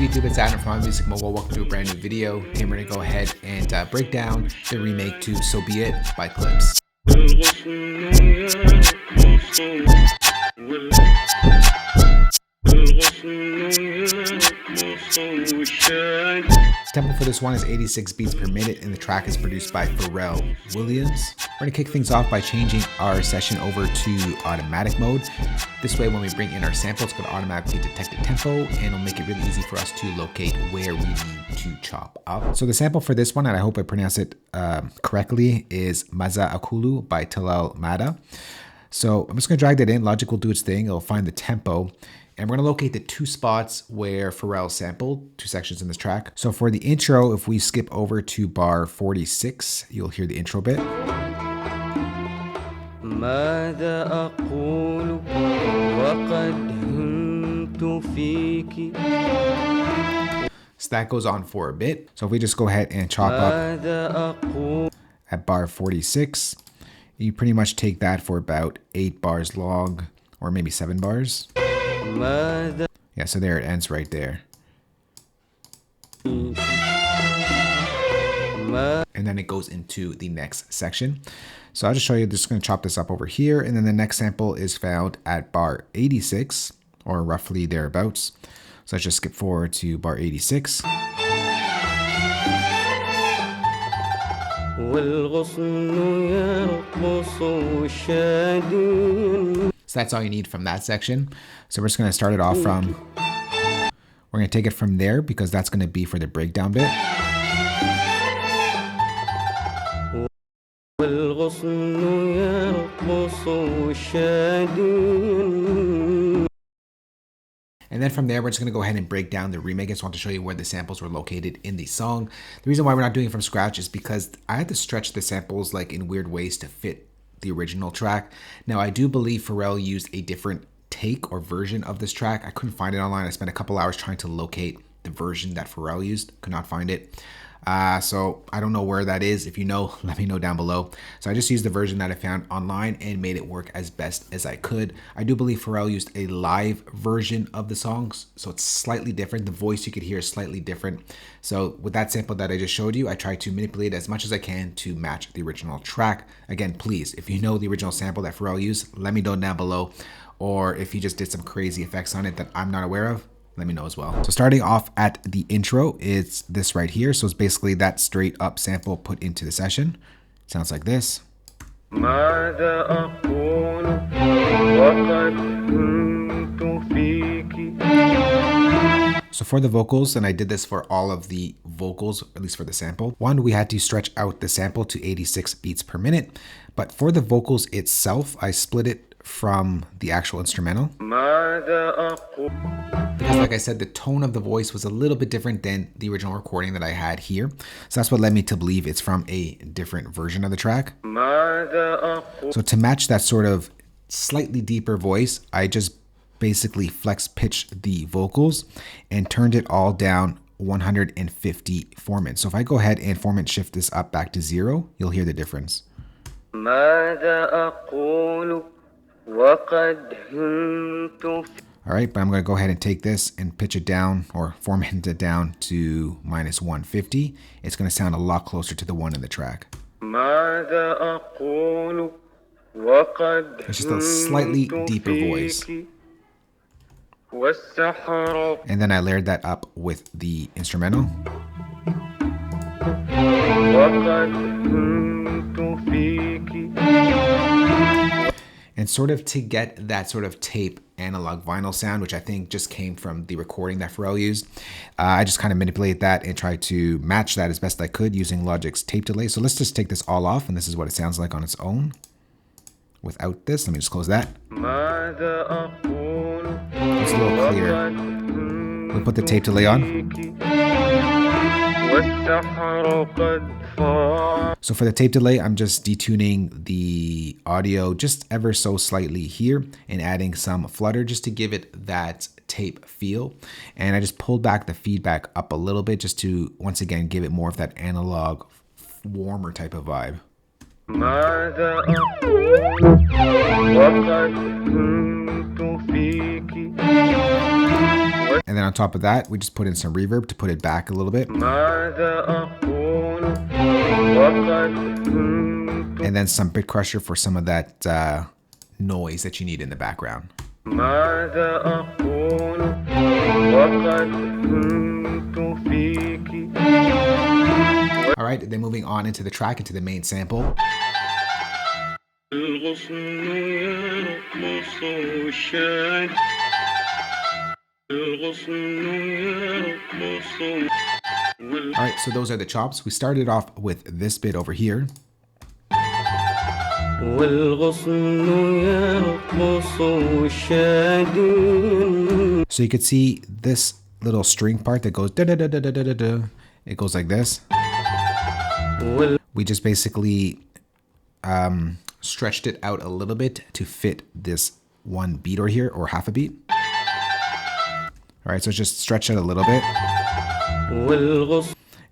YouTube, it's Adam from Music Mogul. Welcome to a brand new video. And we're going to go ahead and break down the remake to So Be It by Clipse. Tempo for this one is 86 beats per minute, and the track is produced by Pharrell Williams. We're going to kick things off by changing our session over to automatic mode. This way, when we bring in our sample, it's going to automatically detect the tempo, and it'll make it really easy for us to locate where we need to chop up. So the sample for this one, and I hope I pronounce it correctly, is Maza Akoulou by Talal, Madah. So I'm just going to drag that in. Logic will do its thing. It'll find the tempo. And we're going to locate the two spots where Pharrell sampled, two sections in this track. So for the intro, if we skip over to bar 46, you'll hear the intro bit. ماذا أقول وقد هنت فيك. So that goes on for a bit. So if we just go ahead and chop up at bar 46, you pretty much take that for about 8 bars long, or maybe 7 bars. Yeah, so there it ends right there. And then it goes into the next section. So I'll just show you, just going to chop this up over here. And then the next sample is found at bar 86, or roughly thereabouts. So let's just skip forward to bar 86. So that's all you need from that section. So we're just going to start it off from, we're going to take it from there because that's going to be for the breakdown bit. And then from there, we're just going to go ahead and break down the remake. I just want to show you where the samples were located in the song. The reason why we're not doing it from scratch is because I had to stretch the samples like in weird ways to fit the original track. Now, I do believe Pharrell used a different take or version of this track. I couldn't find it online. I spent a couple hours trying to locate the version that Pharrell used. Could not find it. So I don't know where that is. If you know, let me know down below. So I just used the version that I found online and made it work as best as I could. I do believe Pharrell used a live version of the songs, so it's slightly different. The voice you could hear is slightly different. So with that sample that I just showed you, I tried to manipulate as much as I can to match the original track. Again, please, if you know the original sample that Pharrell used, let me know down below. Or if he just did some crazy effects on it that I'm not aware of, let me know as well. So starting off at the intro, it's this right here. So it's basically that straight up sample put into the session. It sounds like this. So for the vocals, and I did this for all of the vocals, at least for the sample. One, we had to stretch out the sample to 86 beats per minute. But for the vocals itself, I split it from the actual instrumental. Because like I said, the tone of the voice was a little bit different than the original recording that I had here. So that's what led me to believe it's from a different version of the track. So to match that sort of slightly deeper voice, I just basically flex pitched the vocals and turned it all down 150 formants. So if I go ahead and formant shift this up back to 0, you'll hear the difference. Alright, but I'm going to go ahead and take this and pitch it down, or format it down to minus 150. It's going to sound a lot closer to the one in the track. It's just a slightly deeper voice. And then I layered that up with the instrumental. And sort of to get that sort of tape analog vinyl sound, which I think just came from the recording that Pharrell used, I just kind of manipulated that and tried to match that as best I could using Logic's tape delay. So let's just take this all off, and this is what it sounds like on its own. Without this, let me just close that. It's a little clearer. We'll put the tape delay on. So for the tape delay, I'm just detuning the audio just ever so slightly here and adding some flutter just to give it that tape feel. And I just pulled back the feedback up a little bit just to, once again, give it more of that analog, warmer type of vibe. And then on top of that, we just put in some reverb to put it back a little bit. And then some bit crusher for some of that noise that you need in the background. All right, then moving on into the track, into the main sample. Alright, so those are the chops. We started off with this bit over here. So you could see this little string part that goes da da da da da da da. It goes like this. We just basically stretched it out a little bit to fit this one beat over here, or half a beat. All right, so just stretch it a little bit.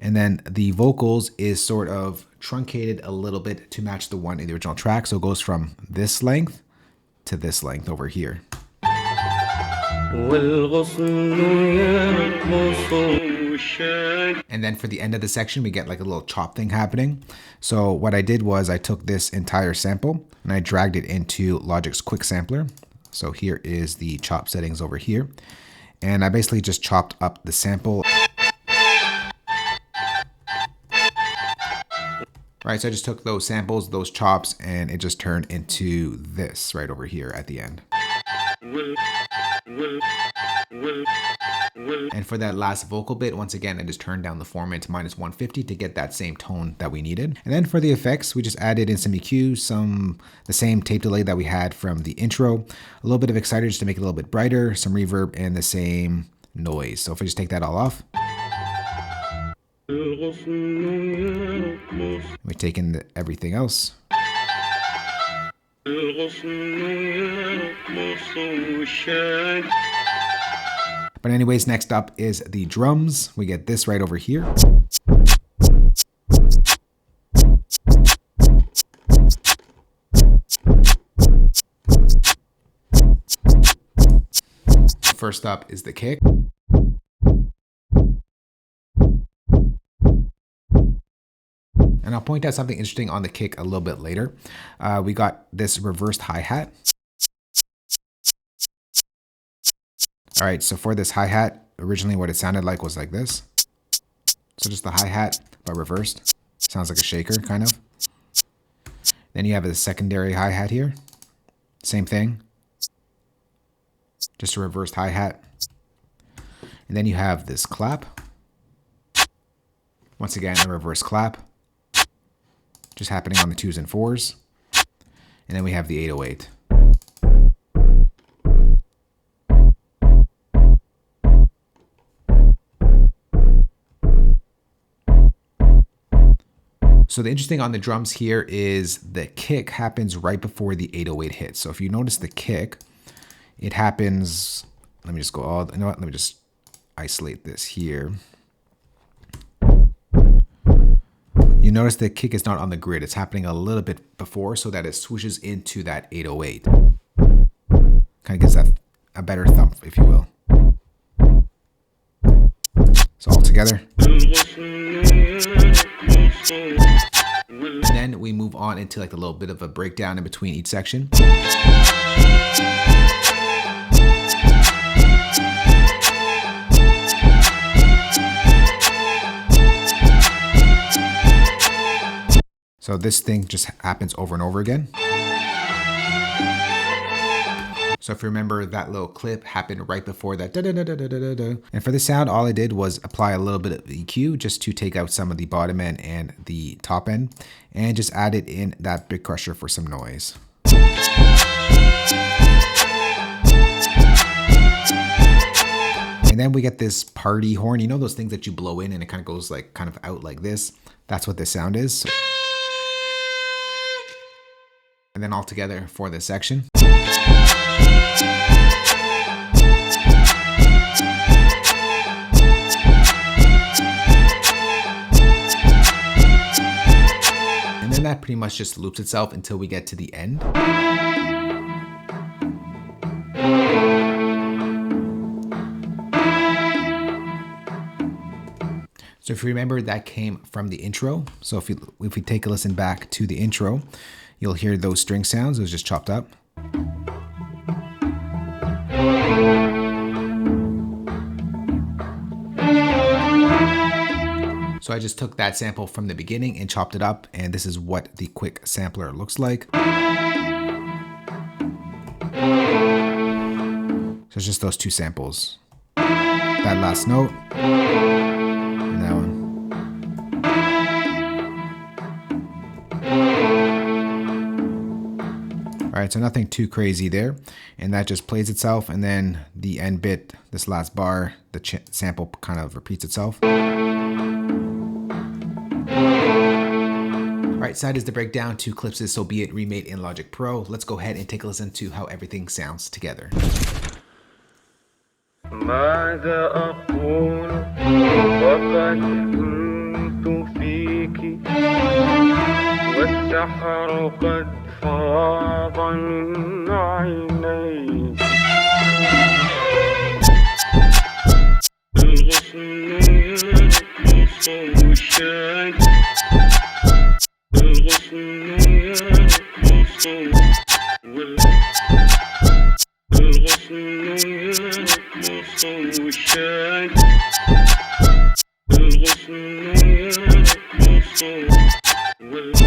And then the vocals is sort of truncated a little bit to match the one in the original track. So it goes from this length to this length over here. And then for the end of the section, we get like a little chop thing happening. So what I did was I took this entire sample and I dragged it into Logic's Quick Sampler. So here is the chop settings over here. And I basically just chopped up the sample. Right, so I just took those samples, those chops, and it just turned into this right over here at the end. And for that last vocal bit, once again, I just turned down the format to -150 to get that same tone that we needed. And then for the effects, we just added in some EQ, the same tape delay that we had from the intro, a little bit of exciter just to make it a little bit brighter, some reverb, and the same noise. So if I just take that all off, we take in everything else. But anyways, next up is the drums. We get this right over here. First up is the kick. And I'll point out something interesting on the kick a little bit later. We got this reversed hi-hat. All right, so for this hi-hat, originally what it sounded like was like this. So just the hi-hat, but reversed. Sounds like a shaker, kind of. Then you have a secondary hi-hat here. Same thing. Just a reversed hi-hat. And then you have this clap. Once again, a reverse clap. Just happening on the 2s and 4s. And then we have the 808. So the interesting on the drums here is the kick happens right before the 808 hits. So if you notice the kick, it happens, let me just go all, you know what, let me just isolate this here. You notice the kick is not on the grid. It's happening a little bit before so that it swooshes into that 808. Kind of gives that a better thump, if you will. So all together. And then we move on into like a little bit of a breakdown in between each section. So this thing just happens over and over again. So if you remember, that little clip happened right before that da-da-da-da-da-da-da. And for the sound, all I did was apply a little bit of EQ just to take out some of the bottom end and the top end, and just added in that bit crusher for some noise. And then we get this party horn. You know those things that you blow in and it kind of goes like kind of out like this? That's what this sound is. And then all together for this section. And then that pretty much just loops itself until we get to the end. So if you remember, that came from the intro. So if we take a listen back to the intro, you'll hear those string sounds. It was just chopped up. So I just took that sample from the beginning and chopped it up, and this is what the quick sampler looks like. So it's just those two samples. That last note and that one. All right, so nothing too crazy there. And that just plays itself, and then the end bit, this last bar, the sample kind of repeats itself. All right, side is the breakdown to Clipse's So Be It remade in Logic Pro. Let's go ahead and take a listen to how everything sounds together. ماذا أقول وقد كنت فيك والسحر قد فاض من عينيك الغصن يرقص والشاي الغصن يرقص الغصن يرقص والشاي الغصن يرقص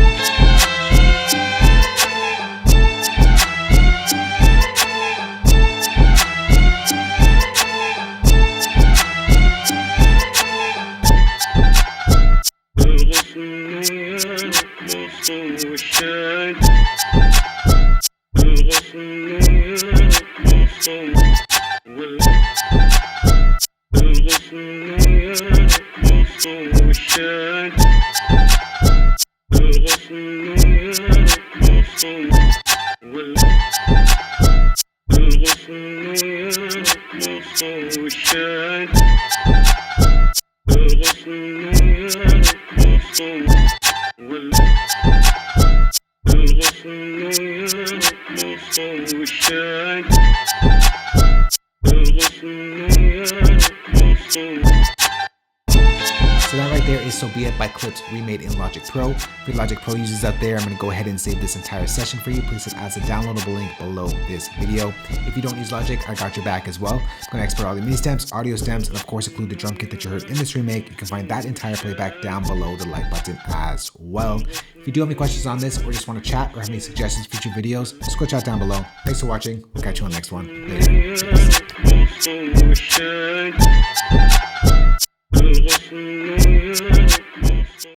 So that right there is So Be It by Clipse remade in Logic Pro. For Logic Pro users out there, I'm going to go ahead and save this entire session for you. Please hit as a downloadable link below this video. If you don't use Logic, I got your back as well. I'm going to export all the MIDI stems, audio stems, and of course include the drum kit that you heard in this remake. You can find that entire playback down below the like button as well. If you do have any questions on this or just want to chat or have any suggestions for future videos, just go chat down below. Thanks for watching. We'll catch you on the next one. Later. Peace.